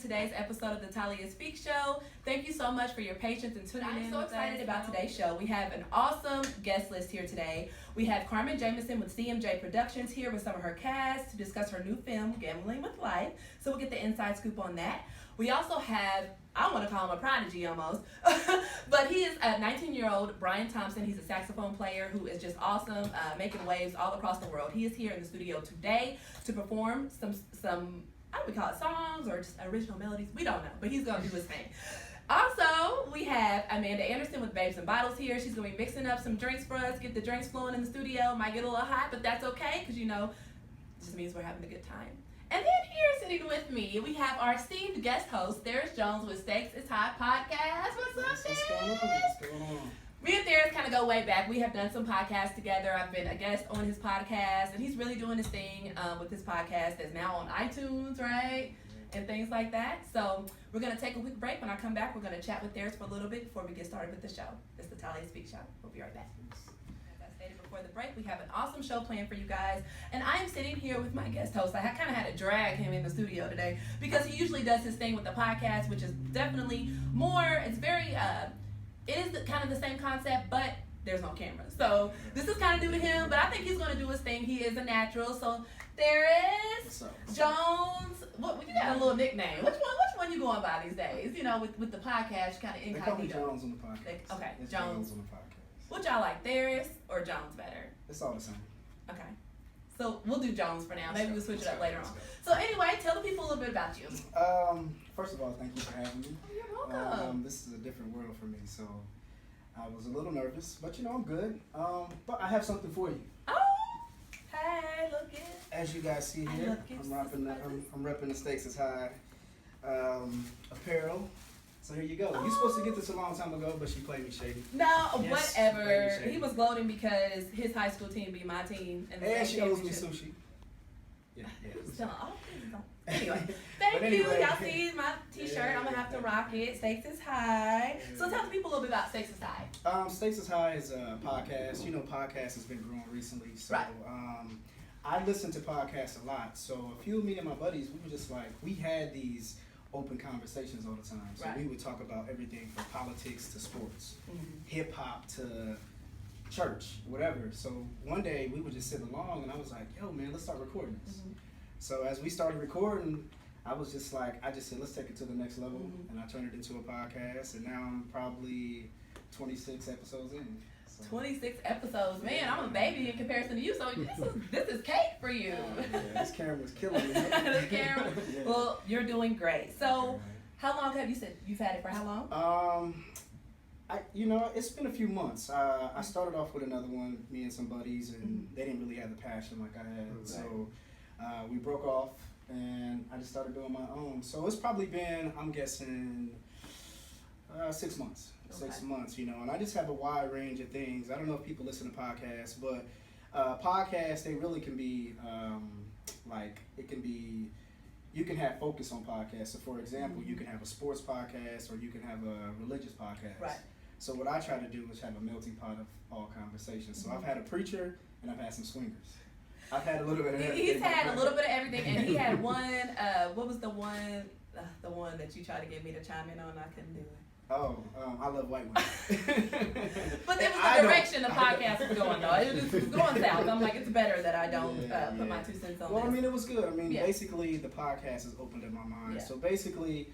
Today's episode of the Tahlia Speak Show. Thank you so much for your patience and tuning in. I'm so excited about today's show. We have an awesome guest list here today. We have Carmen Jamison with CMJ Productions here with some of her cast to discuss her new film, Gambling with Life. So we'll get the inside scoop on that. We also have, I want to call him a prodigy almost, but he is a 19-year-old Bryan Thompson. He's a saxophone player who is just awesome, making waves all across the world. He is here in the studio today to perform some I don't know if we call it songs or just original melodies. We don't know, but he's going to do his thing. Also, we have Amanda Anderson with Babez and Bottlez here. She's going to be mixing up some drinks for us, get the drinks flowing in the studio. Might get a little hot, but that's okay because, you know, it just means we're having a good time. And then here sitting with me, we have our esteemed guest host, Darius Jones with Stakes is High Podcast. What's up, Darius? What's going on? Me and Darius kind of go way back. We have done some podcasts together. I've been a guest on his podcast, and he's really doing his thing with his podcast that's now on iTunes, right? And things like that. So we're going to take a quick break. When I come back, we're going to chat with Darius for a little bit before we get started with the show. It's the Tahlia Speak Show. We'll be right back. As I stated before the break, we have an awesome show planned for you guys. And I am sitting here with my guest host. I kind of had to drag him in the studio today because he usually does his thing with the podcast, which is definitely more, it's very... it is kind of the same concept, but there's no camera. So this is kind of new to him, but I think he's going to do his thing. He is a natural. So there is Jones. What you got a little nickname? Which one you going by these days? You know, with the podcast, kind of incognito. They call me Jones on the podcast. Okay, it's Jones on the podcast. What y'all like, Darius or Jones better? It's all the same. Okay. So we'll do Jones for now. Maybe we'll switch it up later on. So anyway, tell the people a little bit about you. First of all, thank you for having me. You're welcome. This is a different world for me, so I was a little nervous, but you know I'm good. But I have something for you. Oh, hey, look it. As you guys see here, I'm repping the Stakes is High apparel. So here you go. You're supposed to get this a long time ago, but she played me shady. No, yes, whatever. He was gloating because his high school team beat my team. And she owes me sushi. Yeah. Anyway, thank you. Y'all see my t-shirt. I'm going to have to rock it. Stakes is High. Yeah. So tell the people a little bit about Stakes is High. Stakes is High is a podcast. You know, podcast has been growing recently. So right. I listen to podcasts a lot. So a few of me and my buddies, we were just like, we had these open conversations all the time. So right. we would talk about everything from politics to sports, hip hop to church, whatever. So one day we would just sit along and I was like, yo man, let's start recording this. So as we started recording, I just said, let's take it to the next level. And I turned it into a podcast and now I'm probably 26 episodes in. So. 26 episodes, man, I'm a baby in comparison to you, so this is cake for you. Yeah, this camera's killing me. This camera, yeah. Well, you're doing great. So, how long have you said you've had it for? How long? It's been a few months. I started off with another one, me and some buddies, and they didn't really have the passion like I had. Right. So we broke off, and I just started doing my own. So it's probably been, I'm guessing, 6 months. Okay. 6 months, and I just have a wide range of things. I don't know if people listen to podcasts, but podcasts, they really can be, you can have focus on podcasts. So for example, you can have a sports podcast or you can have a religious podcast. Right. So what I try to do is have a melting pot of all conversations. So I've had a preacher and I've had some swingers. I've had a little bit of everything. He's had a little bit of everything, and he had one, what was the one that you tried to get me to chime in on? I couldn't do it. Oh, I love white women. But there was the direction the podcast was going, though. It was going south. I'm like, it's better that I don't put my 2 cents on Well, this. I mean, it was good. Basically, the podcast has opened up my mind. Yeah. So basically,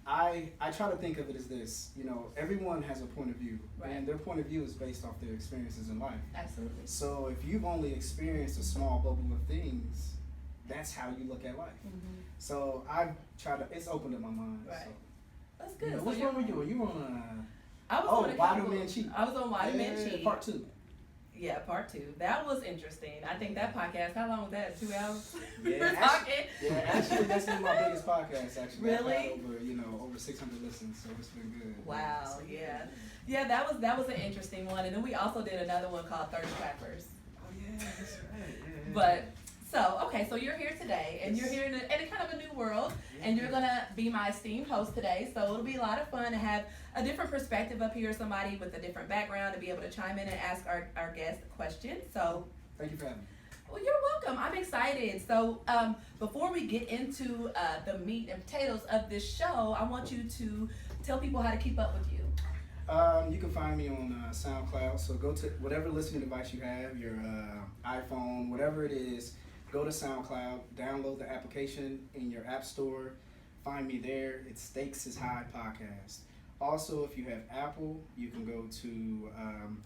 I try to think of it as this. Everyone has a point of view. Right. And their point of view is based off their experiences in life. Absolutely. So if you've only experienced a small bubble of things, that's how you look at life. So it's opened up my mind. Right. So. That's good. Which one were you? Were you on I was on Why Do Men Cheat? I was on Why Do Men Cheat. Part 2. Yeah, part 2. That was interesting. I think that podcast, how long was that? 2 hours? Yeah, actually, this is my biggest podcast. Actually, Really? I've had over 600 listens, so it's been good. Wow. Yeah. That was an interesting one, and then we also did another one called Thirst Trappers. Oh yeah, that's right. Yeah. But so you're here today, and you're here in a kind of a new world, and you're gonna be my esteemed host today. So it'll be a lot of fun to have a different perspective up here, somebody with a different background to be able to chime in and ask our guest questions. So thank you for having me. well, you're welcome. I'm excited. So before we get into the meat and potatoes of this show, I want you to tell people how to keep up with you. You can find me on SoundCloud. So go to whatever listening device you have, your iPhone, whatever it is. Go to SoundCloud, download the application in your app store, find me there. It's Stakes is High Podcast. Also, if you have Apple, you can go to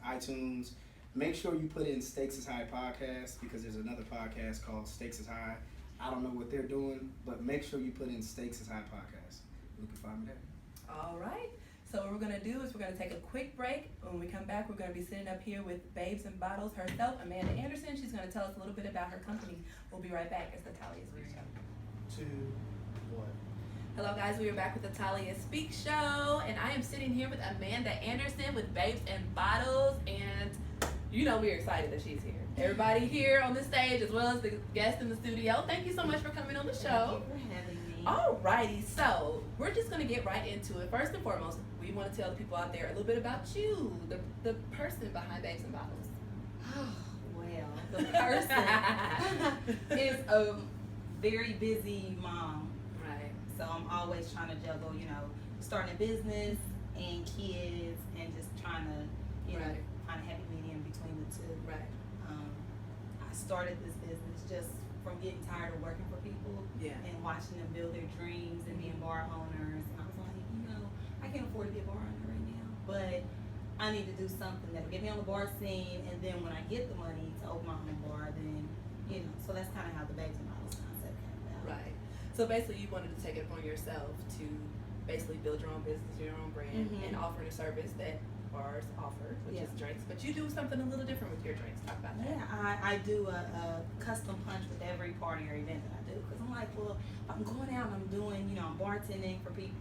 iTunes. Make sure you put in Stakes is High Podcast because there's another podcast called Stakes is High. I don't know what they're doing, but make sure you put in Stakes is High Podcast. You can find me there. All right. So what we're going to do is we're going to take a quick break. When we come back, we're going to be sitting up here with Babez and Bottlez herself, Amanda Anderson. She's going to tell us a little bit about her company. We'll be right back. It's the Tahlia Speak Show. 2, 1. Hello, guys. We are back with the Tahlia Speak Show, and I am sitting here with Amanda Anderson with Babez and Bottlez, and you know we're excited that she's here. Everybody here on the stage, as well as the guests in the studio, thank you so much for coming on the show. Thank you for having me. Alrighty, so we're just gonna get right into it. First and foremost, we want to tell the people out there a little bit about you, the person behind Babez and Bottlez. Oh, well, the person is a very busy mom. Right. So I'm always trying to juggle, starting a business and kids and just trying to, Right. find a happy medium between the two. Right. I started this business just from getting tired of working for people Yeah. and watching them build their dreams and being bar owners. And I was like, I can't afford to be a bar owner right now, but I need to do something that'll get me on the bar scene, and then when I get the money to open my own bar, then, so that's kind of how the Babez and Bottlez concept came about. Right. So basically, you wanted to take it upon yourself to basically build your own business, your own brand, and offer the service that bars offer, which is drinks. But you do something a little different with your drinks. Talk about that. Yeah, I do a custom punch with every party or event that I do, because I'm like, well, if I'm going out and I'm doing, I'm bartending for people.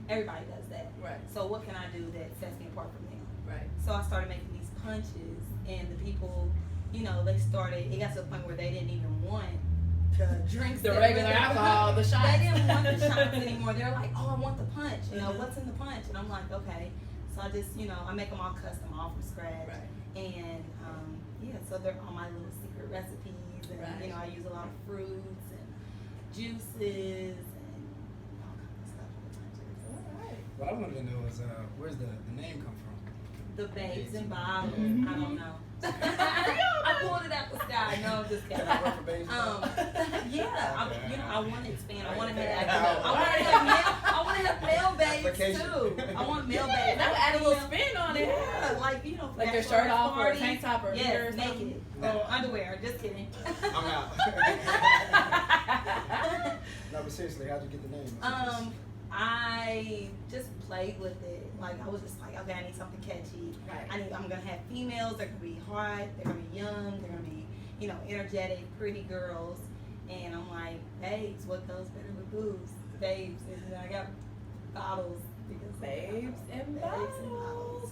Everybody does that. Right. So what can I do that sets me apart from them? Right. So I started making these punches, and the people, they started, it got to the point where they didn't even want the drinks. The regular alcohol, the shots. They didn't want the shots anymore. They're like, oh, I want the punch. What's in the punch? And I'm like, okay. So I just, I make them all custom, all from scratch. Right. And, so they're all my little secret recipes. And, Right. I use a lot of fruits and juices and all kinds of stuff in the punches. All right. What I wanted to know is where's the name come from? The Babez and Bottlez. I don't know. I pulled it out the sky. No, I'm just kidding. I work for Babez. Yeah, Okay. I want to expand. I want to Okay. have I want to have male babes Application. too. I want male babes. That would add a little spin on it. Yeah, like Like their shirt off or a parties. tank top or a yes, or something. naked. Or underwear. Just kidding. I'm out. No, but seriously, how'd you get the name? I just played with it. Like I was just like, okay, I need something catchy. Right. I'm gonna have females. They're gonna be hot. They're gonna be young. They're gonna be, energetic, pretty girls. And I'm like, babes, what goes better with booze? Babes, and then I got bottles because Babez and Babez and Bottlez.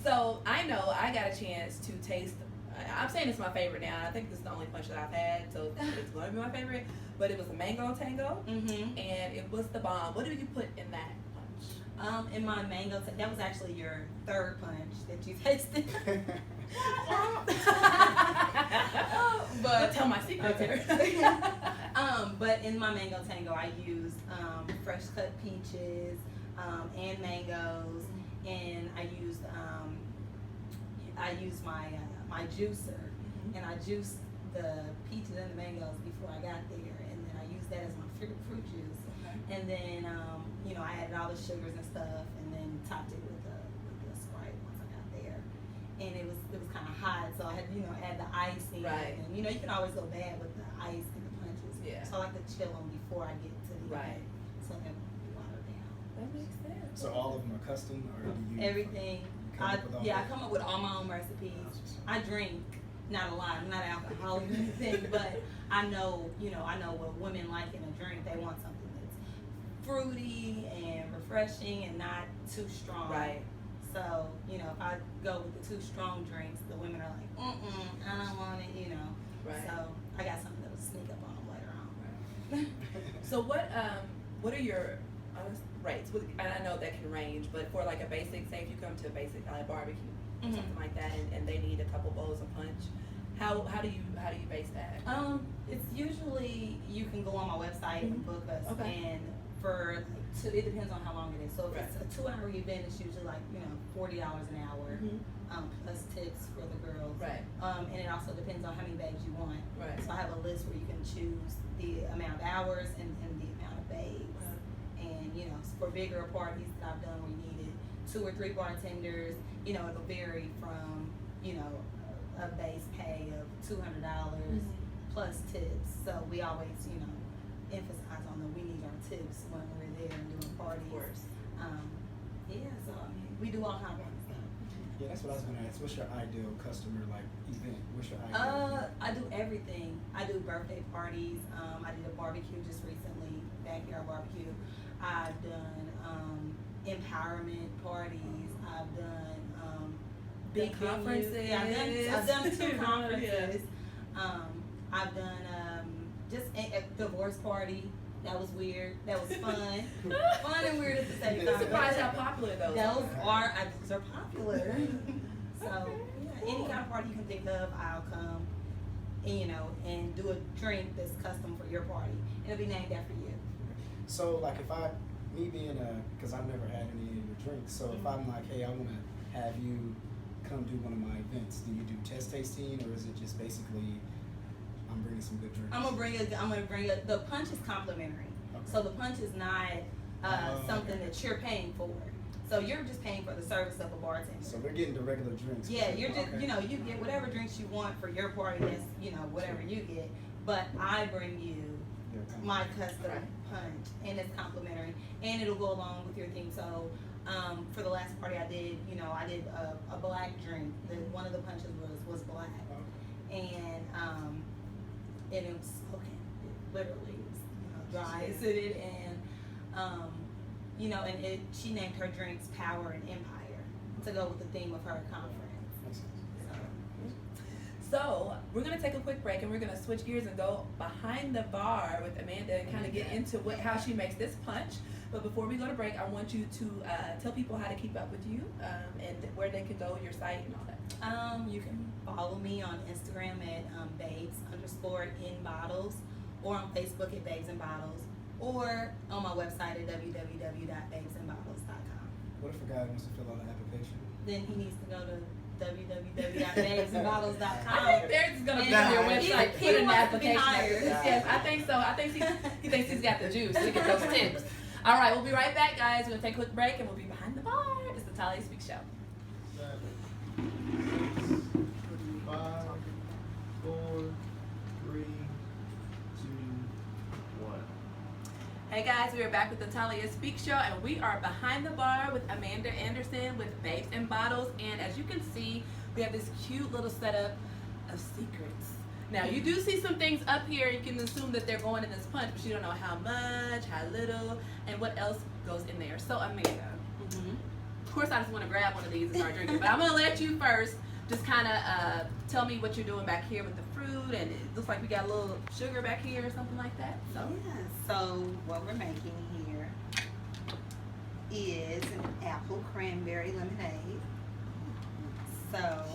So I know I got a chance to taste. I'm saying it's my favorite now. I think this is the only punch that I've had, so it's going to be my favorite. But it was a mango tango, Mm-hmm. and it was the bomb. What did you put in that punch? In my mango, that was actually your third punch that you tasted. But tell my secrets here. But in my mango tango, I used fresh cut peaches and mangoes, and I used my juicer, and I juiced the peaches and the mangoes before I got there, and then I used that as my fruit juice, and then I added all the sugars and stuff, and then topped it with the Sprite once I got there, and it was kind of hot, so I had add the icing, Right. and you can always go bad with the ice and the punches, Yeah. so I like to chill them before I get to the Right. event, so they won't be watered down. That makes sense. So all of them are custom, or do you? Everything. come up with all I that? come up with all my own recipes. I drink not a lot. I'm not an alcoholic or anything, but I know what women like in a drink. They want something that's fruity and refreshing and not too strong. Right. So, if I go with the too strong drinks, the women are like, I don't want it, Right. So I got something that'll sneak up on them later on. Right. So what are your rates? And I know that can range, but for like a basic, say if you come to a basic barbecue or something like that, and they need a couple bowls of punch, how do you base that? It's usually you can go on my website and book us, and it depends on how long it is. So if it's a 2-hour event, it's usually like $40 an hour, plus tips for the girls. Right. And it also depends on how many bags you want. Right. So I have a list where you can choose the amount of hours and the amount of bags. And for bigger parties that I've done where you needed 2 or 3 bartenders, it'll vary from a base pay of $200 plus tips. So we always emphasize on that we need our tips when we're there and doing parties. Of course. So we do all kinds of stuff. Yeah, that's what I was gonna ask. What's your ideal customer event? What's your ideal? I do everything. I do birthday parties. I did a barbecue just recently, backyard barbecue. I've done empowerment parties. I've done big conferences. I've done 2 conferences. I've done just a divorce party. That was weird. That was fun. Fun and weird at the same time. I'm surprised how popular those are popular. So any kind of party you can think of, I'll come and do a drink that's custom for your party. It'll be named after you. So because I've never had any of your drinks, so if I'm like, hey, I want to have you come do one of my events, do you do test tasting, or is it just basically I'm bringing some good drinks? I'm gonna bring the punch is complimentary. Okay. So the punch is not something that you're paying for. So you're just paying for the service of a bartender. So they're getting the regular drinks. Yeah, you're just you get whatever drinks you want for your party. That's whatever you get. But I bring you my custom punch, and it's complimentary, and it'll go along with your theme. So for the last party I did, I did a black drink. One of the punches was black, and it was smoking. It literally was dry acided, and and she named her drinks Power and Empire to go with the theme of her conference. So we're gonna take a quick break, and we're gonna switch gears and go behind the bar with Amanda and kind of get into how she makes this punch. But before we go to break, I want you to tell people how to keep up with you and where they can go, your site and all that. You can follow me on Instagram at Babez_in_bottles, or on Facebook at Babes in Bottles, or on my website at www.babesinbottles.com. What if a guy wants to fill out an application? Then he needs to go to www.babesinbottles.com. I think there's gonna be on your website. Put an application. Yes, I think so. I think he thinks he's got the juice to get those tips. All right, we'll be right back, guys. We're gonna take a quick break, and we'll be behind the bar. It's the Tahlia Speak Show. 5, 4, 3, 2, 1. Hey guys, we are back with the Tahlia Speak Show, and we are behind the bar with Amanda Anderson with Babes in Bottles. And as you can see, we have this cute little setup of secrets. Now, you do see some things up here. You can assume that they're going in this punch, but you don't know how much, how little, and what else goes in there. So, Amanda, of course, I just want to grab one of these and start drinking, but I'm going to let you first just kind of tell me what you're doing back here with the fruit, and it looks like we got a little sugar back here or something like that. So, so what we're making here is an apple cranberry lemonade. So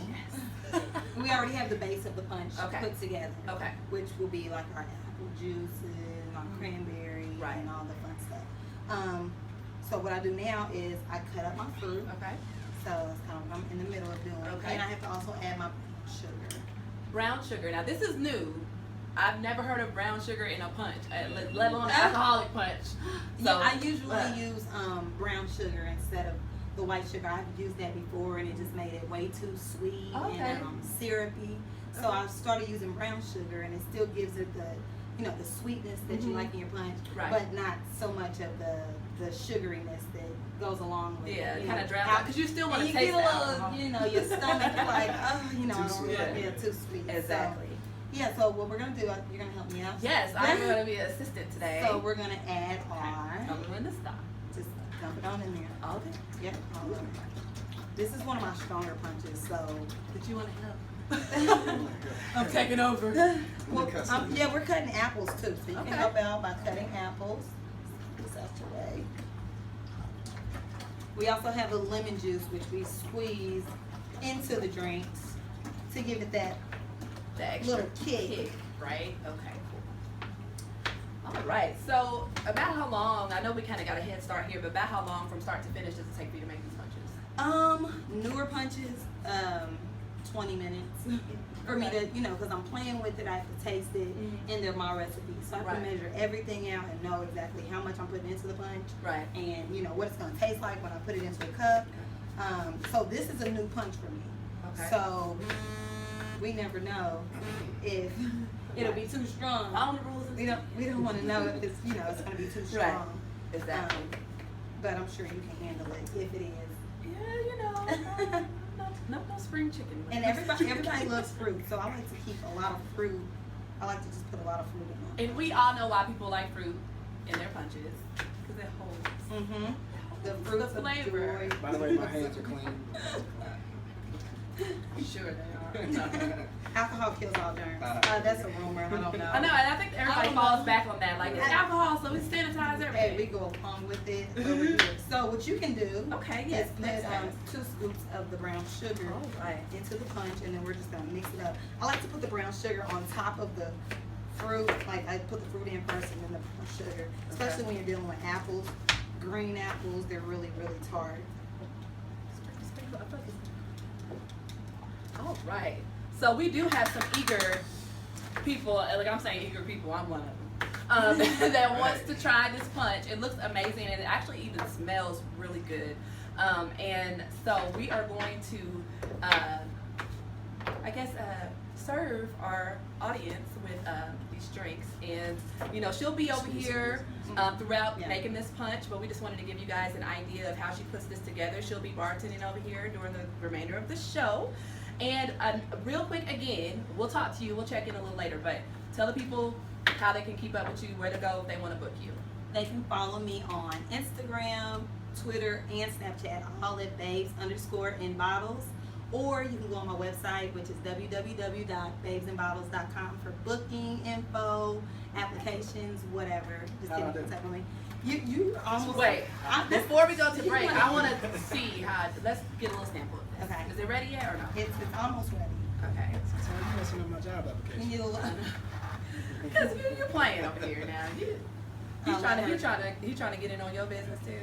we already have the base of the punch put together, which will be like our apple juices, our cranberry, and all the fun stuff. So what I do now is I cut up my fruit. So it's kind of what I'm in the middle of doing. And I have to also add my sugar. Brown sugar. Now this is new. I've never heard of brown sugar in a punch, let alone an alcoholic punch. So I usually use brown sugar instead of the white sugar. I've used that before, and it just made it way too sweet and syrupy. So I started using brown sugar, and it still gives it the sweetness that you like in your punch, Right. but not so much of the sugariness that goes along with Yeah, it. kind of drowns out because you still want and to you taste get a that. little, your stomach, you're like, oh, I don't sweet. want to be too sweet. Exactly. So, yeah, so what we're going to do, you're going to help me out? Yes, I'm going to be an assistant today. So we're going to add our, I'm going to stop. just dump it on in there. Okay. Yep, all over. This is one of my stronger punches, so. Did you want to help? Oh I'm taking over. Well, cut some. yeah, we're cutting apples too, so you Okay. can help out by cutting apples. This out the way. We also have a lemon juice, which we squeeze into the drinks to give it that The extra little kick. right? Okay, cool. All right, so about how long, I know we kind of got a head start here, but about how long from start to finish does it take for you to make these punches? Newer punches, 20 minutes. For me to, because I'm playing with it, I have to taste it, and they're my recipes. So I have to Right. measure everything out and know exactly how much I'm putting into the punch. Right. And, what it's going to taste like when I put it into a cup. So this is a new punch for me. Okay. So we never know if it'll be too strong. All the rules. We don't want to know if it's it's going to be too strong. Exactly. But I'm sure you can handle it if it is. Yeah, no spring chicken. And everybody loves fruit, so I like to keep a lot of fruit. I like to just put a lot of fruit in them. And we all know why people like fruit in their punches, because it holds. Mm-hmm. The fruits The of flavor. joy. By the way, my hands are clean. Sure they are. Alcohol kills all germs. That's a rumor. I don't know. I know, and I think everybody don't falls know. back on that. Like, it's alcohol, so we sanitize Hey, we everything. go along with it over here. So what you can do Okay, is yes, put next time. 2 scoops of the brown sugar All right. into the punch, and then we're just gonna mix it up. I like to put the brown sugar on top of the fruit. Like I put the fruit in first and then the brown sugar. Especially when you're dealing with apples, green apples, they're really, really tart. All right. So we do have some eager people, like I'm saying eager people, I'm one of them, that wants to try this punch. It looks amazing and it actually even smells really good. And so we are going to, serve our audience with these drinks. And, she'll be over here throughout making this punch, but we just wanted to give you guys an idea of how she puts this together. She'll be bartending over here during the remainder of the show. And real quick, again, we'll talk to you. We'll check in a little later, but tell the people how they can keep up with you, where to go if they want to book you. They can follow me on Instagram, Twitter, and Snapchat, all at babes_in_bottles. Or you can go on my website, which is www.babesandbottles.com for booking info, applications, whatever. Just get in contact with me. You almost Wait, before we go to break, I want to see how. Let's get a little sample of this. Okay. Is it ready yet or no? It's almost ready. Okay. So I'm messing up my job application. Because you're playing over here now. He's trying to get in on your business too.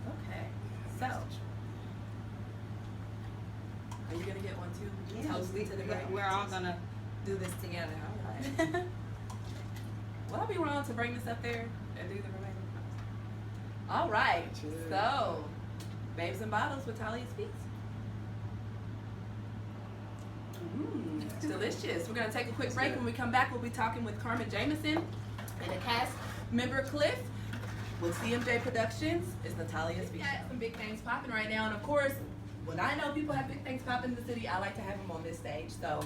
Okay. So, are you gonna get one too? Toast to the break. We're all gonna do this together. All right. Will I be wrong to bring this up there and do the remaining? All right. Cheers. So, Babes and Bottles with Tahlia Speaks. It's delicious. We're going to take a quick break. When we come back, we'll be talking with Carmen Jameson and a cast member Cliff with CMJ Productions. It's Tahlia Speaks. We got some big things popping right now, and of course, when I know people have big things popping in the city, I like to have them on this stage. So,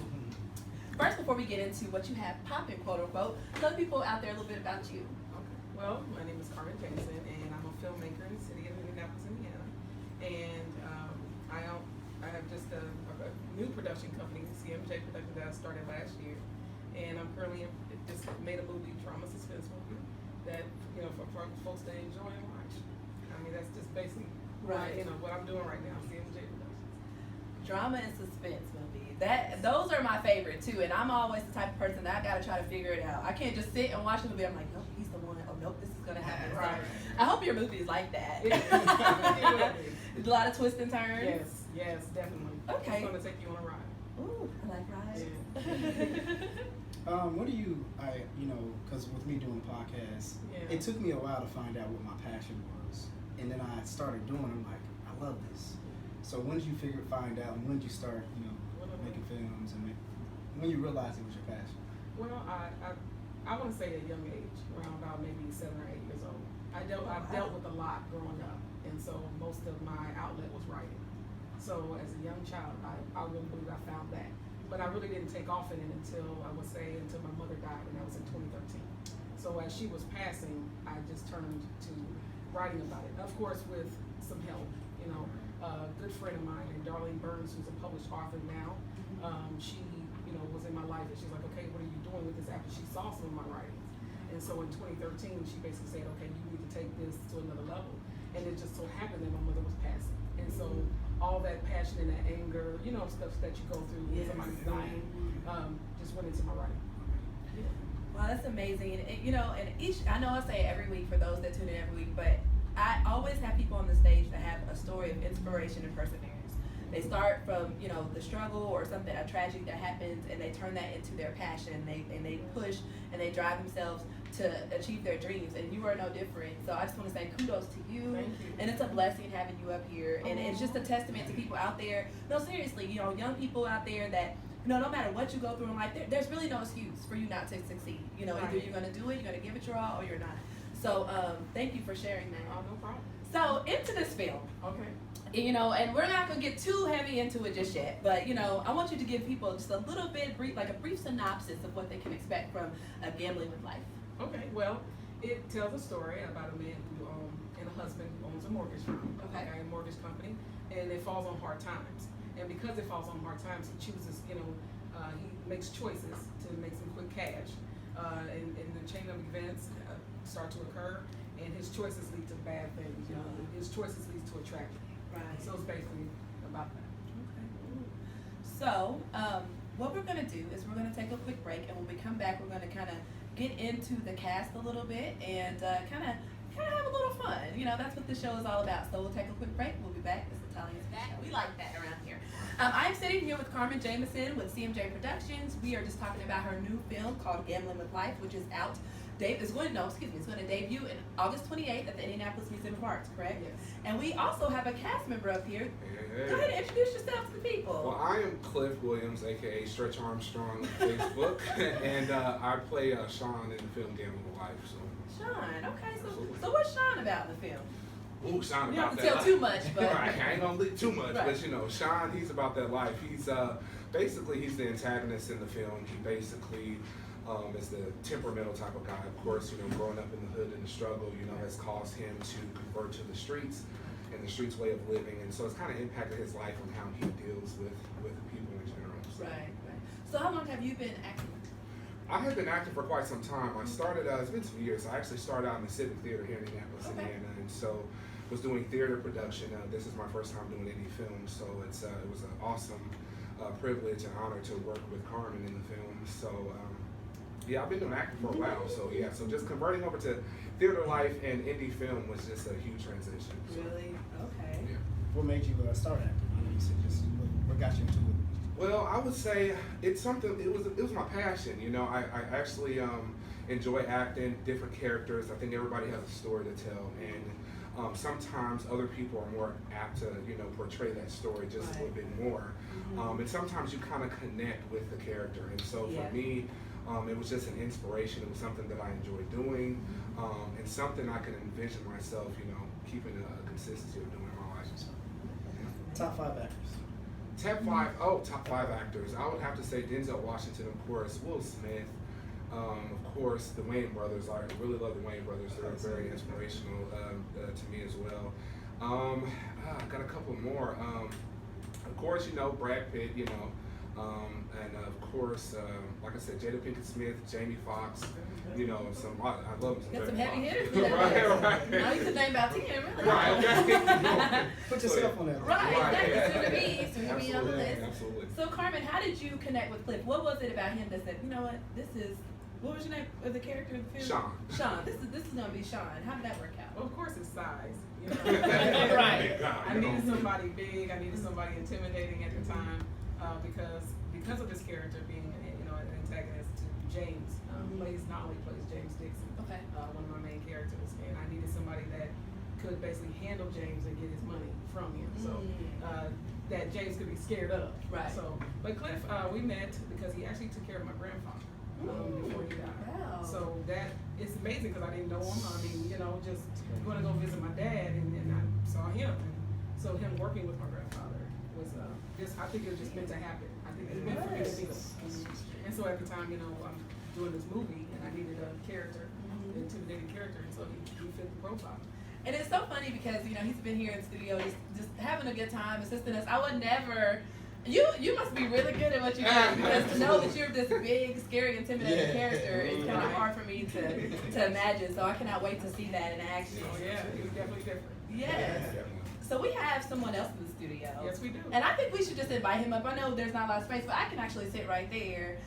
first, before we get into what you have popping, quote unquote, tell people out there a little bit about you. Okay. Well, my name is Carmen Jameson, and I'm a filmmaker in the city of Indianapolis, Indiana. And I have just a new production company, CMJ Productions, that I started last year. And I'm currently just made a movie, drama suspense movie, that for folks to enjoy and watch. I mean, that's just basically what I'm doing right now, CMJ Productions. Drama and suspense movie. Those are my favorite too, and I'm always the type of person that I gotta try to figure it out. I can't just sit and watch the movie. I'm like, nope, he's the one. Oh, nope, this is gonna happen. Right. I hope your movie is like that. It will be. A lot of twists and turns. Yes, definitely. Okay. It's going to take you on a ride. Ooh, I like rides. What do you, because with me doing the podcast, it took me a while to find out what my passion was. And then I started doing it, I'm like, I love this. So when did you find out, and when did you start, making films and when you realized it was your passion? Well, I want to say at a young age, around about maybe 7 or 8 years old. I've dealt with a lot growing up, and so most of my outlet was writing. So as a young child, I really believe I found that. But I really didn't take off in it until, I would say, until my mother died, and that was in 2013. So as she was passing, I just turned to writing about it. Of course, with some help, you know, a good friend of mine named Darlene Burns, who's a published author now, she, you know, was in my life, and she's like, okay, what are you doing with this after she saw some of my writings? And so in 2013, she basically said, okay, you need to take this to another level. And it just so happened that my mother was passing. And so all that passion and that anger, you know, stuff that you go through when somebody's dying, just went into my writing. Yeah. Wow, that's amazing. And you know, and I know I say it every week for those that tune in every week, but I always have people on the stage that have a story of inspiration and perseverance. They start from, you know, the struggle or something, a tragedy that happens, and they turn that into their passion. And they push and they drive themselves to achieve their dreams. And you are no different. So I just want to say kudos to you. Thank you. And it's a blessing having you up here. And it's just a testament to people out there. No, seriously, you know, young people out there that, you know, no matter what you go through in life, there's really no excuse for you not to succeed. You know, either you're going to do it, you're going to give it your all, or you're not. So thank you for sharing that. Oh, no problem. So into this film. Okay. You know, and we're not gonna get too heavy into it just yet, but you know, I want you to give people just a little bit brief, like a brief synopsis of what they can expect from Gambling with Life. Okay, well, it tells a story about a man who and a husband who owns a mortgage firm, a mortgage company, and it falls on hard times. And because it falls on hard times, he chooses, you know, he makes choices to make some quick cash. And the chain of events start to occur, and his choices lead to bad things. You know, his choices lead to a tragedy. Right. So it's basically about that. Okay. So, what we're gonna do is we're gonna take a quick break, and when we come back, we're gonna kind of get into the cast a little bit and kind of have a little fun. You know, that's what the show is all about. So we'll take a quick break. We'll be back. It's the Tahlia's Show. We like that around here. I'm sitting here with Carmen Jameson with CMJ Productions. We are just talking about her new film called Gambling with Life, which is out. It's going to debut in August 28th at the Indianapolis Museum of Arts, correct? Yes. And we also have a cast member up here. Hey. Go ahead and introduce yourself to the people. Well, I am Cliff Williams, aka Stretch Armstrong on Facebook, and I play Sean in the film Gambling with Life. So. Sean, okay. So what's Sean about in the film? Ooh, Sean You don't about have to that tell life. too much, but Right, I ain't gonna leak too much, Right. but you know, Sean, he's about that life. He's basically he's the antagonist in the film. He basically is the temperamental type of guy. Of course, you know, growing up in the hood and the struggle, you know, has caused him to convert to the streets and the streets way of living, and so it's kind of impacted his life on how he deals with the people in general. So. right. So how long have you been acting? I have been acting for quite some time. I started, it's been 2 years. I actually started out in the Civic Theater here in Indianapolis, Indiana, and so was doing theater production. This is my first time doing any film, so it was an awesome privilege and honor to work with Carmen in the film. So yeah, I've been doing acting for a while. So yeah, so just converting over to theater life and indie film was just a huge transition. So, Really? Okay. Yeah. What made you start acting? I know you said just what got you into it? Well, I would say it's something. It was my passion. You know, I actually enjoy acting different characters. I think everybody has a story to tell, and sometimes other people are more apt to portray that story just a little bit more. And sometimes you kind of connect with the character. And so for me, it was just an inspiration. It was something that I enjoy doing, and something I can envision myself, keeping a consistency of doing in my life. Top 5 actors. Top five actors. I would have to say Denzel Washington, of course, Will Smith, of course, the Wayne brothers. I really love the Wayne brothers. They're very inspirational to me as well. I got a couple more. Of course, Brad Pitt, and of course, like I said, Jada Pinkett Smith, Jamie Foxx, I love some Got some Jamie heavy Foxx. hitters. Right. Now you could name about 10, really. Right, okay. Put yourself on that. Right, Right, exactly. Soon to be on the list. Absolutely. So Carmen, how did you connect with Cliff? What was it about him that said, you know what, what was your name of the character in the film? Sean. This is gonna be Sean. How did that work out? Well, of course, it's size. Right. I needed somebody big. I needed somebody intimidating at the time, because of this character being an antagonist to James. Not only plays James Dixon, Okay. one of my main characters, and I needed somebody that could basically handle James and get his money from him. So that James could be scared of. Right. So, but Cliff, we met because he actually took care of my grandfather before he died. Wow. So that it's amazing because I didn't know him. I mean, you know, just going to go visit my dad, and then I saw him, and so him working with my grandfather was just, I think it was just meant to happen. I think it was meant for me to be there. And so at the time, you know, I'm doing this movie, and I needed a character, an intimidating character, and so he fit the profile. And it's so funny because, you know, he's been here in the studio just having a good time, assisting us. I would never, you must be really good at what you do, because to know that you're this big, scary, intimidating character is kind of hard for me to imagine. So I cannot wait to see that in action. Oh yeah, he was definitely different. Yes. So we have someone else in the studio. Yes, we do. And I think we should just invite him up. I know there's not a lot of space, but I can actually sit right there.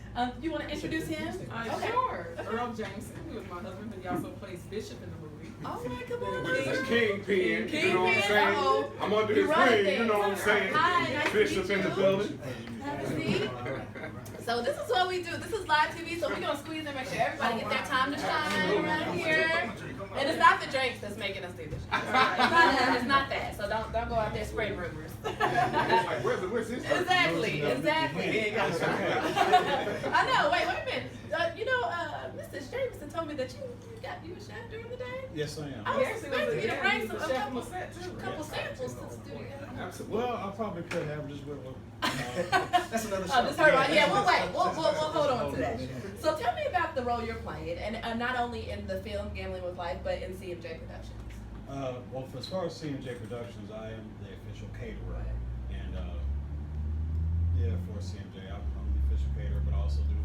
You want to introduce him? Okay. Sure. Earl Jameson, who is my husband, and he also plays Bishop in the movie. All right, come on. It's Kingpin, you know what I'm saying? Uh-oh. I'm under You this run ring, things. you know what I'm saying? Hi, nice to Bishop meet in the you. building. Have a seat. So this is what we do. This is live TV, so we're going to squeeze and make sure everybody get their time to shine around here. And it's not the drinks that's making us do this. It's not that. So don't go out there spreading rumors. It's like, where's this? Exactly. I know. Wait a minute. Mrs. Jameson told me that you a chef during the day. Yes, I am. I was expecting you to bring He's a the chef on the set too. couple samples to the studio. Absolutely. Well, I probably could have just with That's another show. Oh, just heard about. Yeah, we'll wait. We'll hold on to that. So tell me about the role you're playing, and not only in the film Gambling with Life, but in CMJ Productions. well, as far as CMJ Productions, I am the official caterer, and for CMJ, I'm the official caterer, but I also do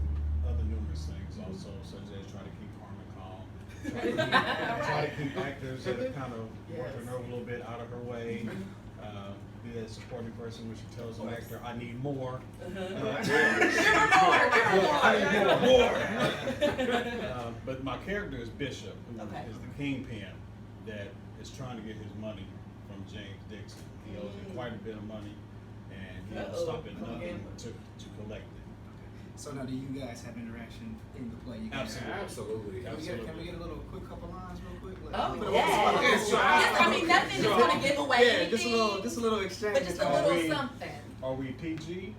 other numerous things, also such as try to keep Carmen calm, try to keep actors that are kind of working her a little bit out of her way. Be that supporting person when she tells an actor, I need more. But my character is Bishop, who is the kingpin that is trying to get his money from James Dixon. He owes him quite a bit of money, and he won't stop at nothing to collect it. So now, do you guys have interaction in the play? You guys Absolutely. Can we get a little quick couple lines real quick? Oh, yes. I mean, nothing is going to give away anything. just a little exchange. But just a little something. Are we PG?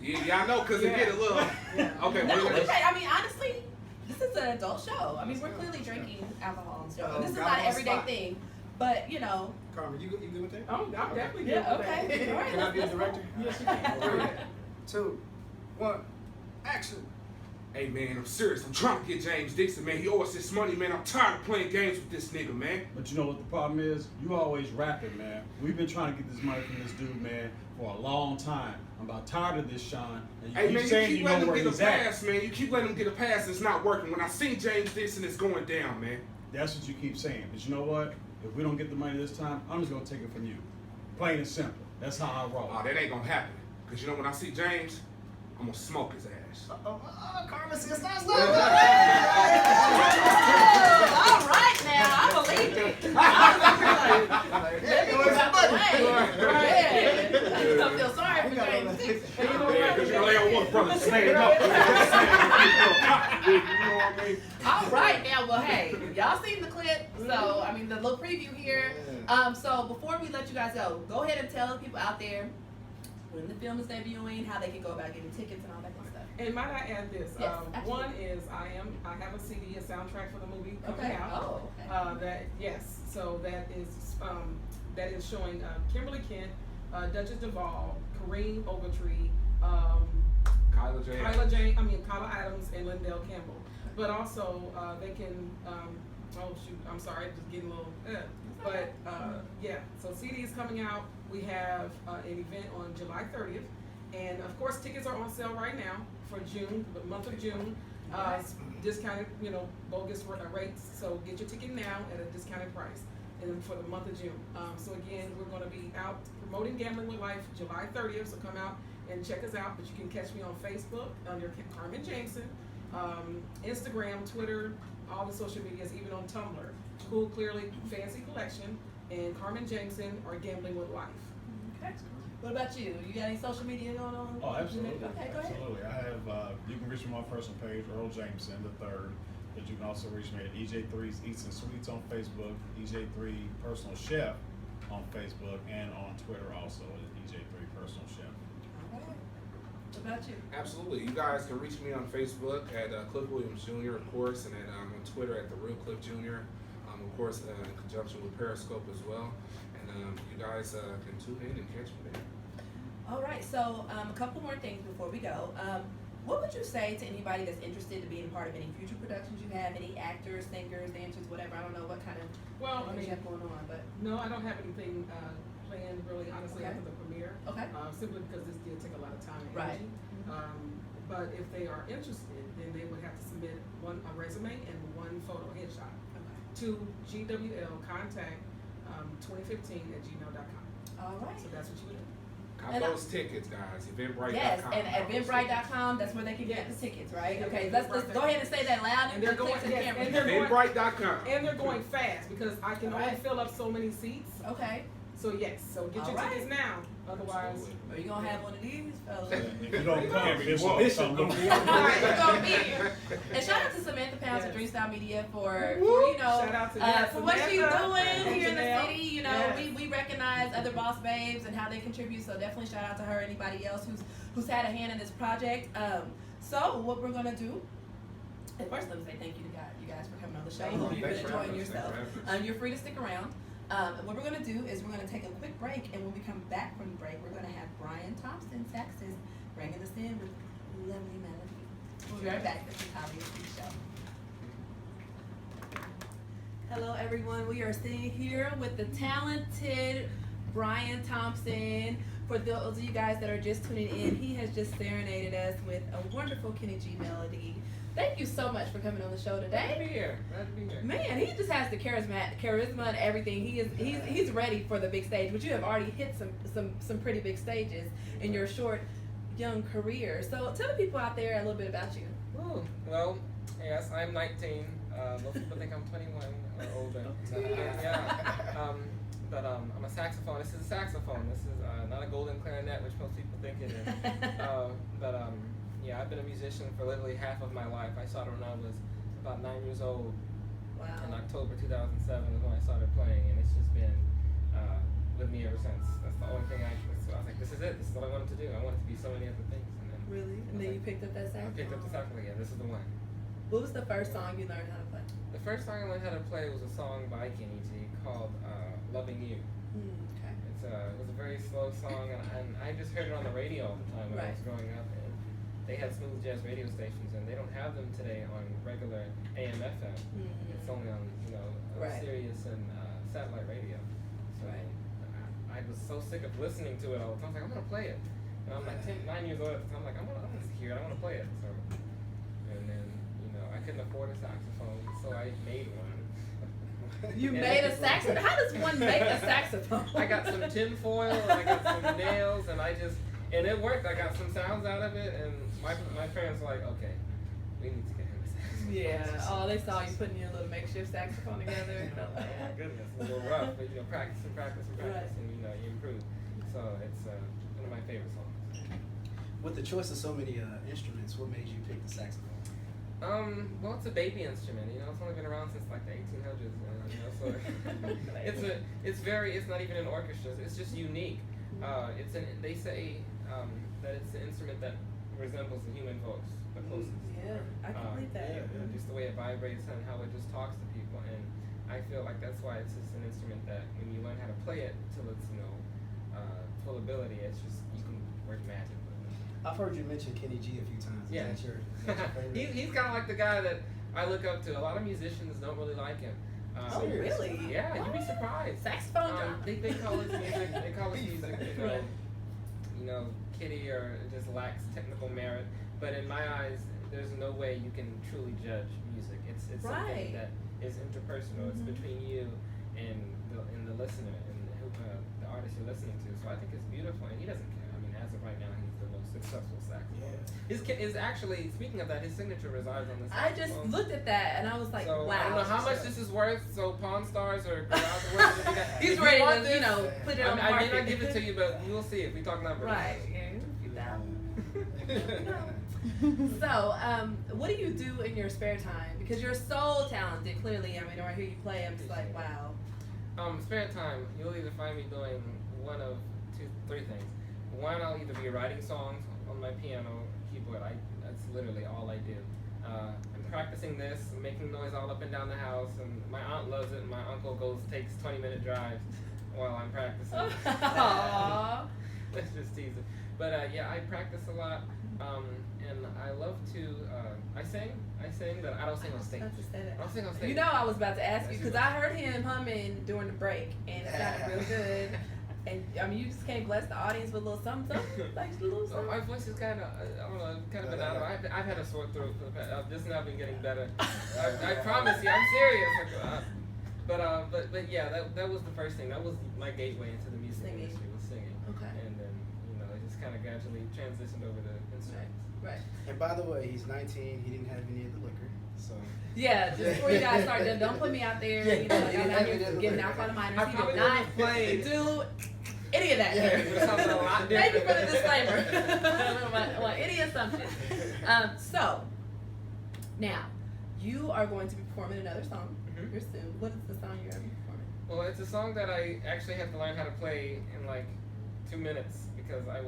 Yeah, I know, because it get a little. Okay, No, I mean, honestly, this is an adult show. I mean, we're clearly drinking alcohol and stuff. This is not an everyday thing. But, you know. Carmen, you good with that? I'm definitely good Yeah, with okay. that. All right, Can I be a director? Yes, you can. 2, 1, action. Hey man, I'm serious. I'm trying to get James Dixon, man. He owes us this money, man. I'm tired of playing games with this nigga, man. But you know what the problem is? You always rapping, man. We've been trying to get this money from this dude, man, for a long time. I'm about tired of this, Sean. And you Hey keep man, saying you keep you know letting him where get a he's at. pass, man. You keep letting him get a pass. It's not working. When I see James Dixon, it's going down, man. That's what you keep saying. But you know what? If we don't get the money this time, I'm just gonna take it from you. Plain and simple. That's how I roll. Oh, that ain't gonna happen. Cause you know when I see James, I'm gonna smoke his ass. Carmen says stop. All right now, I believe it. I feel sorry for James. Yeah, cause you know they don't want brothers stand up. You know what I mean? All right now, well, hey, y'all seen the clip, so I mean the little preview here. So before we let you guys go ahead and tell the people out there when the film is debuting, how they can go about getting tickets and all that good stuff. And might I add this? Yes, absolutely. One is I have a CD, a soundtrack for the movie coming Okay. out. Oh, okay. So that is showing Kimberly Kent, Duchess Duvall, Kareem Ogletree, Kyla Adams, and Lindell Campbell. But also they can. Oh shoot, I'm sorry, just getting a little. So CD is coming out. We have an event on July 30th, and of course tickets are on sale right now for June, the month of June. Discounted, bogus rates. So get your ticket now at a discounted price, and then for the month of June. So again, we're going to be out promoting Gambling with Life July 30th. So come out and check us out. But you can catch me on Facebook under Carmen Jameson, Instagram, Twitter, all the social medias, even on Tumblr. Cool, Clearly, Fancy Collection, and Carmen Jameson or Gambling with Life. Okay. What about you? You got any social media going on? Oh, absolutely. Okay, go ahead. Absolutely. I have, you can reach me on my personal page, Earl Jameson III. But you can also reach me at EJ3's Eats and Sweets on Facebook, EJ3 Personal Chef on Facebook, and on Twitter also at EJ3 Personal Chef. All right. What about you? Absolutely. You guys can reach me on Facebook at Cliff Williams Jr., of course, and at, on Twitter at The Real Cliff Jr., of course, in conjunction with Periscope as well. And you guys can tune in and catch me there. All right, so a couple more things before we go. What would you say to anybody that's interested to being a part of any future productions you have? Any actors, singers, dancers, whatever? I don't know what kind of things you have going on, but no, I don't have anything planned really, honestly, Okay. after the premiere. okay. Simply because this did take a lot of time and Right. energy. But if they are interested, then they would have to submit a resume and one photo headshot to GWL contact 2015@gmail.com. All right. So that's what you would do. Cop And those tickets, guys. Eventbrite.com. Yes, and at Cop those Eventbrite.com, that's where they can get Yes. the tickets, right? Yeah, Okay, Eventbrite. let's go ahead and say that loud And they're click going, to the yes, camera. and tickets. they're going, Eventbrite.com. and they're going fast because I can only Alright. fill up so many seats. Okay. So yes, so get your Alright. tickets now. Otherwise, Absolutely. Are you gonna have one of these, fellas? If you don't come, Every this one. will Bishop come gonna look. be All right, you're gonna be here. And shout out to Samantha Pounds Yes. of Dream Style Media for Woo! you know Shout out to that, for what she's Samantha doing and here in the Janelle. city. You know, Yes. we recognize other boss babes and how they contribute. So definitely shout out to her. Anybody else who's had a hand in this project. So what we're gonna do. And first, let me say thank you to you guys for coming on the show. I hope you've been Thanks for having enjoying us. yourself. Thanks for having us. You're free to stick around. And what we're going to do is we're going to take a quick break, and when we come back from the break, we're going to have Bryan Thompson, saxist, bringing us in with lovely melody. We'll be right back. This is Tahlia Speak Show. Hello, everyone. We are sitting here with the talented Bryan Thompson. For those of you guys that are just tuning in, he has just serenaded us with a wonderful Kenny G melody. Thank you so much for coming on the show today. Glad to be here. Glad to be here. Man, he just has the charisma and everything. He's ready for the big stage, but you have already hit some pretty big stages in your short, young career. So tell the people out there a little bit about you. Ooh, well, yes, I'm 19. Most people think I'm 21 or older. But I'm a saxophone. This is a saxophone. This is not a golden clarinet, which most people think it is. Yeah, I've been a musician for literally half of my life. I started when I was about 9 years old. Wow. In October 2007 is when I started playing, and it's just been with me ever since. That's the only thing I was like, this is it. This is what I wanted to do. I wanted to be so many other things. And then Really? And then you picked up that I saxophone. picked up the saxophone again. This is the one. What was the first song you learned how to play? The first song I learned how to play was a song by Kenny G called Loving You. Okay. It was a very slow song, and I just heard it on the radio all the time when I was growing up. And they had smooth jazz radio stations, and they don't have them today on regular AM FM. It's only on Sirius and satellite radio. So I was so sick of listening to it all the time. I was like, I'm gonna play it. And I'm like 9 years old at the time. I'm like, I'm gonna hear it. I want to play it. So, and then I couldn't afford a saxophone, so I made one. You made a saxophone? How does one make a saxophone? I got some tin foil, and I got some nails, and it worked. I got some sounds out of it, and my parents were like, okay, we need to get him a saxophone. Yeah. Oh, they saw you putting your little makeshift saxophone together. Oh my goodness, it's a little rough, but practice and practice and practice, and you improve. So it's one of my favorite songs. With the choice of so many instruments, what made you pick the saxophone? Well, it's a baby instrument. It's only been around since like the 1800s. So it's not even in orchestras. It's just unique. They say that it's an instrument that resembles the human voice the closest. Yeah, I can believe that. Just the way it vibrates and how it just talks to people, and I feel like that's why it's just an instrument that when you learn how to play it till it's full ability, it's just you can work magic with it. I've heard you mention Kenny G a few times. Yeah. Is that your favorite? He's kind of like the guy that I look up to. A lot of musicians don't really like him. Oh, really? Yeah, you'd be surprised. Saxophone drop. They call his music. They call his music, kiddie or it just lacks technical merit. But in my eyes, there's no way you can truly judge music. It's something that is interpersonal. It's between you and the listener and the artist you're listening to. So I think it's beautiful, and he doesn't care. I mean, as of right now, he's the most successful saxophone. Is actually, speaking of that, his signature resides on the I saxophone. just looked at that and I was like, So wow. I don't know how much this is worth. So Pawn Stars or Garage, He's ready to, put it on the market. I may not give it to you, but we'll see if we talk numbers. Right. Yeah. So, what do you do in your spare time? Because you're so talented, clearly. I mean, when I hear you play, I'm just like, wow. Spare time, you'll either find me doing one of three things. One, I'll either be writing songs on my piano, keyboard. That's literally all I do. I'm practicing this, making noise all up and down the house, and my aunt loves it, and my uncle takes 20-minute drives while I'm practicing. Aww. Let's just tease it. But yeah, I practice a lot, and I love to, I sing, but I don't sing on stage. I don't sing on stage. You know, I was about to ask you, because I heard him humming during the break, and it sounded real good. And I mean, you just can't bless the audience with a little something, like a little something. My voice is kind of, I don't know, kind of been out of. I've had a sore throat. I've just now been getting better. I promise you, I'm serious. But yeah, that was the first thing. That was my gateway into the music industry, was singing. Okay. And then it just kind of gradually transitioned over to instruments. Right. And by the way, he's 19. He didn't have any of the liquor, so. Yeah, just before you guys start, don't put me out there. You know, y'all not here giving alcohol to minors. He did not do any of that. Thank you for the disclaimer. Well, any assumption. So, now, you are going to be performing another song here soon. What is the song you're going to be performing? Well, it's a song that I actually had to learn how to play in like 2 minutes because I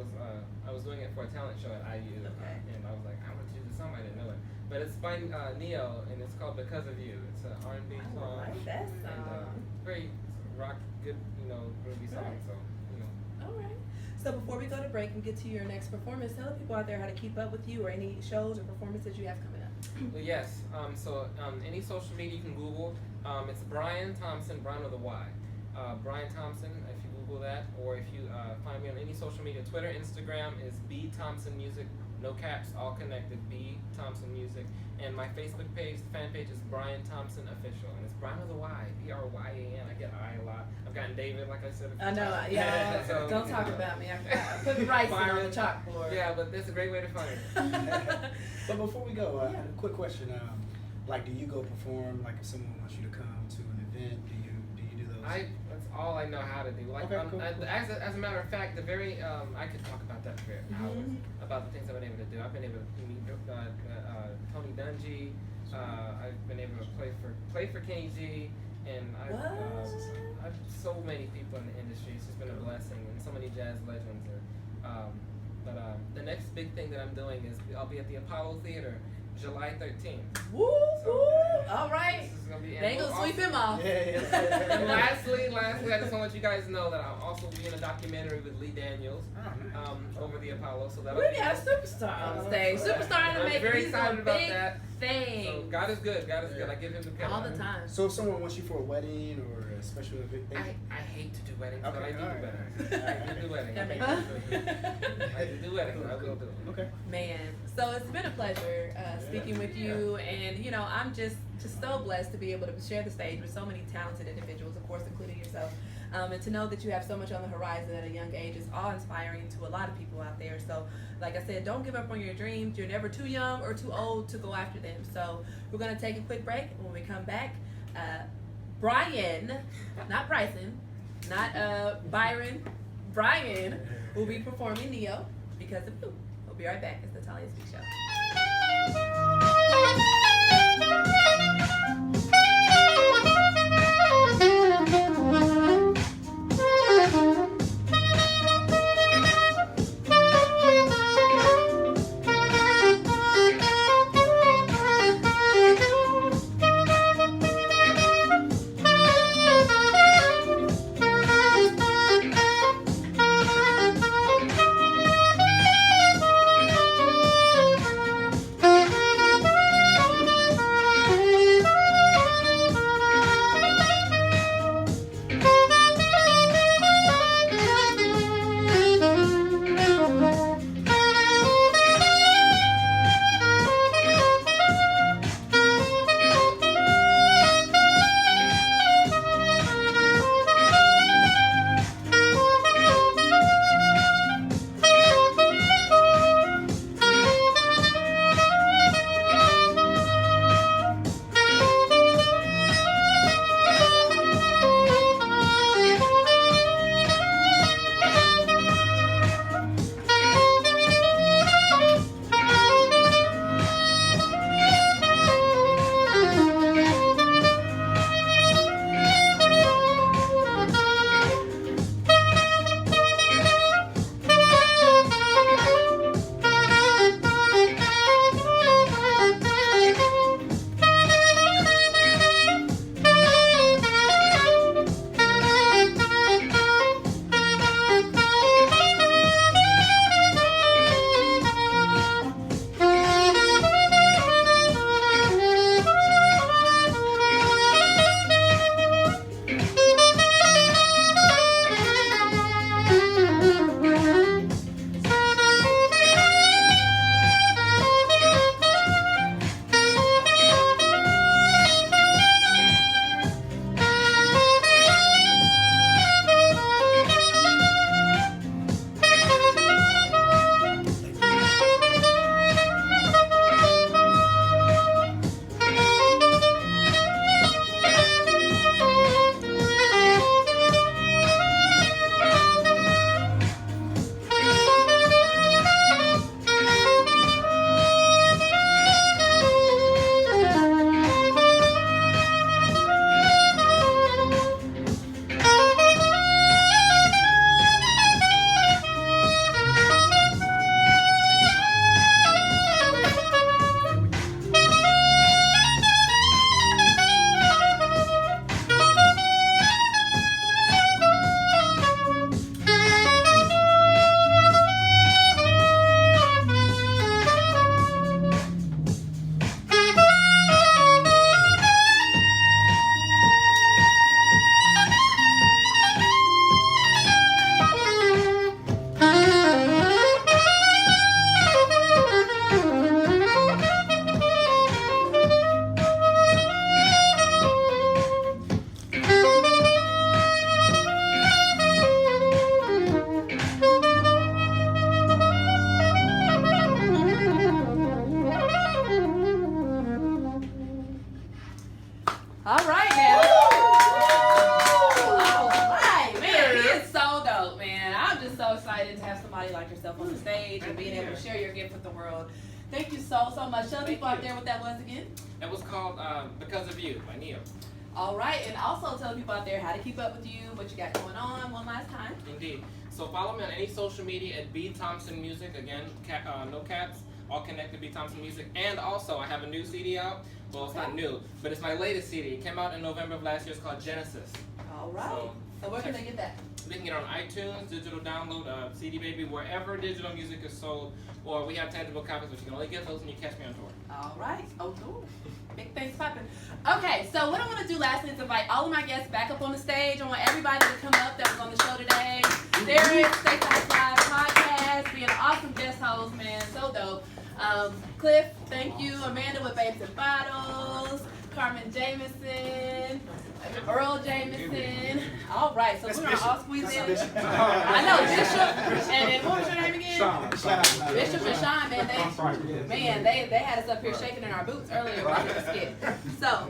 was doing it for a talent show at IU, and I was like, I want to do the song. I didn't know it, but it's by Neo, and it's called "Because of You." It's an R&B song. I like that song. Very rock, good, groovy song. Right. So, All right. So before we go to break and get to your next performance, tell the people out there how to keep up with you or any shows or performances you have coming up. Well, yes. Any social media you can Google. It's Bryan Thompson, Bryan with a Y. Bryan Thompson, if you Google that, or if you find me on any social media, Twitter, Instagram is B Thompson Music, no caps, all connected, B Thompson Music. And my Facebook page, the fan page is Bryan Thompson Official, and it's Bryan with a Y, B-R-Y-A-N. I get I a lot. I've gotten David, like I said. I know, yeah. So, don't talk about me. I put rice on the chalkboard. Yeah, but that's a great way to find it. But before we go, a quick question. Do you go perform, like if someone wants you to come to an event, do you do those? That's all I know how to do. Like, cool. as a matter of fact, I could talk about that for hours, about the things I've been able to do. I've been able to meet Tony Dungy. I've been able to play for Kenny G, and I've so many people in the industry. It's just been a blessing, and so many jazz legends. But the next big thing that I'm doing is I'll be at the Apollo Theater July 13th. Woo, woo! All right. They ain't gonna sweep him off. And lastly, I just want to let you guys know that I'll also be in a documentary with Lee Daniels over the Apollo. So we got a superstar on stage. Superstar in the making. Very excited about that. Thing. So God is good. God is good. I give him the credit all the time. So if someone wants you for a wedding or a special event, I hate to do weddings, but I do right. weddings. I do weddings. I do weddings. I will do it. Okay. Man, so it's been a pleasure speaking with you, and I'm just so blessed to be able to share the stage with so many talented individuals, of course, including yourself. And to know that you have so much on the horizon at a young age is awe-inspiring to a lot of people out there. So, like I said, don't give up on your dreams. You're never too young or too old to go after them. So, we're going to take a quick break. And when we come back, Bryan, not Bryson, not Byron, Bryan will be performing Neo, Because of You. We'll be right back. It's the Tahlia Speak Show. somebody like yourself on the stage and being able to share your gift with the world. Thank you so much. Tell people out there what that was again. That was called Because of You by Neo. All right, and also tell people out there how to keep up with you, what you got going on one last time. Indeed. So follow me on any social media at B Thompson Music. Again, no caps, all connected, B Thompson Music. And also, I have a new CD out. Well, it's not new, but it's my latest CD. It came out in November of last year. It's called Genesis. All right. So where can they get that? They can get it on iTunes, digital download, CD Baby, wherever digital music is sold, or we have tangible copies, but you can only get those when you catch me on tour. All right. Oh, cool. Big things popping. Okay, so what I want to do lastly is invite all of my guests back up on the stage. I want everybody to come up that was on the show today. Derek, State Live Podcast, being an awesome guest host, man. So dope. Cliff, thank you. Amanda with Babes and Bottles. Carmen Jameson. Earl Jameson. All right, so we're going to all squeeze in. I know, Bishop. And then what was your name again? Sean. Bishop and Sean, man, they had us up here shaking in our boots earlier when I did the skit. So,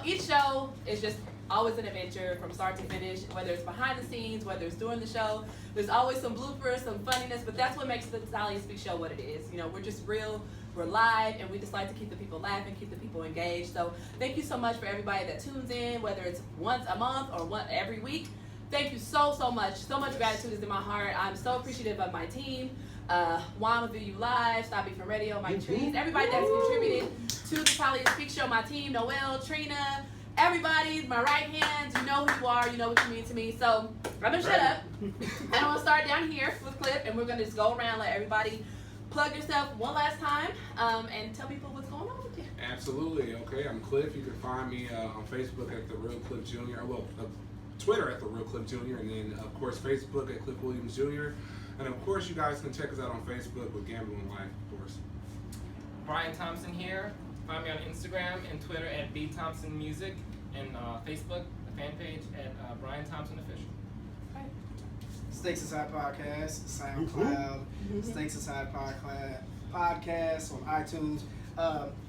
each show is just always an adventure from start to finish, whether it's behind the scenes, whether it's during the show. There's always some bloopers, some funniness, but that's what makes the Tahlia Speak Show what it is. We're just real, we're live, and we just like to keep the people laughing, keep the people engaged. So thank you so much for everybody that tunes in, whether it's once a month or every week. Thank you so much. So much gratitude is in my heart. I'm so appreciative of my team. Juan with You Live, Stop Me From Radio, Mike Trees, everybody that's contributed to the Tahlia Speak Show, my team, Noel, Trina, everybody, my right hand, you know who you are, you know what you mean to me. So I'm gonna shut up. And I'm gonna start down here with Cliff, and we're gonna just go around, let everybody plug yourself one last time, and tell people what's going on with you. Absolutely. Okay, I'm Cliff. You can find me on Facebook at The Real Cliff Jr. Well, Twitter at The Real Cliff Jr. And then, of course, Facebook at Cliff Williams Jr. And, of course, you guys can check us out on Facebook with Gambling Life, of course. Bryan Thompson here. Find me on Instagram and Twitter at B Thompson Music, and Facebook, the fan page at Bryan Thompson Official. Stakes Aside Podcast, SoundCloud, Stakes Aside Podcast on iTunes.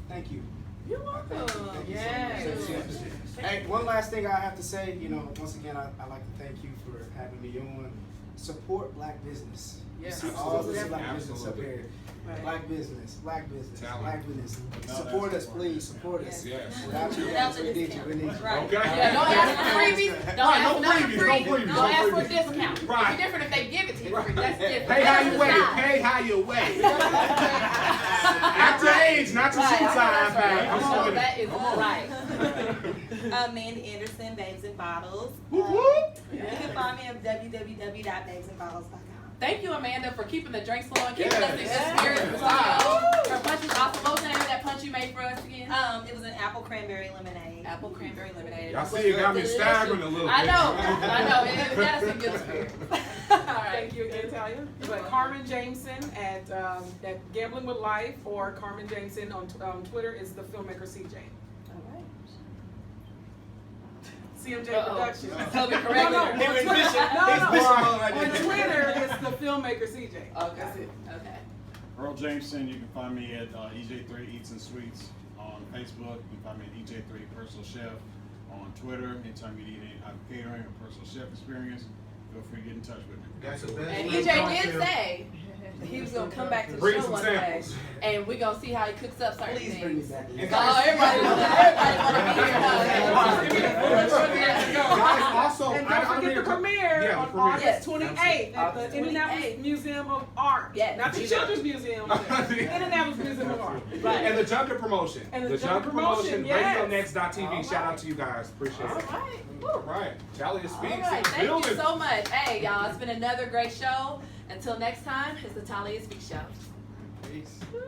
Thank you. You're welcome. Thank you Yes. so much. Hey, one last thing I have to say, once again, I like to thank you for having me on. Support Black business. Yes. You see all this Absolutely. Black business up here. Right. Black business, Black business, Talent. Black business. Without Support that us, support. please. Support us. Yes. Without you Without guys, the we need you. discount. We need you. Right. Okay. Yeah, don't ask for freebies. Don't ask for nothing freebies, free. no freebies, Don't no ask for a freebies. discount. Right. It's different if they give it to you. Right. That's different. Pay how you That's weigh. the side. Pay how you weigh. Not your age, not your shoe size, man. Come So on. that is right. Amanda Anderson, Babes and Bottles. Whoop, whoop. You can find me at www.babesandbottles.com. Thank you, Amanda, for keeping the drinks flowing, keeping Yes. us in good spirits. Her punch was awesome. What was the name of that punch you made for us again? It was an apple cranberry lemonade. Apple cranberry lemonade. Y'all It see, was it got me delicious. staggering a little bit. I know. It got us in good spirits. All right. Thank you again, Talia. But Carmen Jameson at Gambling with Life, or Carmen Jameson on Twitter is the filmmaker CJ. All right. CMJ Uh-oh. Productions. Toby, No, correct no, me. on He was Twitter, Bishop. no, He's no, Bishop on mode right there. Twitter it's the filmmaker CJ. Okay. That's it. Okay. Earl Jameson, you can find me at EJ3 Eats and Sweets on Facebook. You can find me at EJ3 Personal Chef on Twitter. Anytime you need any catering or personal chef experience, feel free to get in touch with me. That's the best. And way EJ to talk did to- say he was gonna come back to the Bring show some one day, samples. and we're gonna see how he cooks up certain Please bring me things. back. Oh, everybody wanna be here. Guys, also, And don't forget the premiere Yeah, the on premiere. August 28th at the August Indianapolis 28th. Museum of Art. Yes. Not the Children's Museum, the Indianapolis Museum of Art. Right. And the Junket promotion. And the Junket promotion, RadioNext.tv. Shout out to you guys. Appreciate All it. right. All right. Tahlia All Speaks. right. Thank you Building. so much. Hey, y'all, it's been another great show. Until next time, it's the Tahlia Speak Show. Peace. Woo.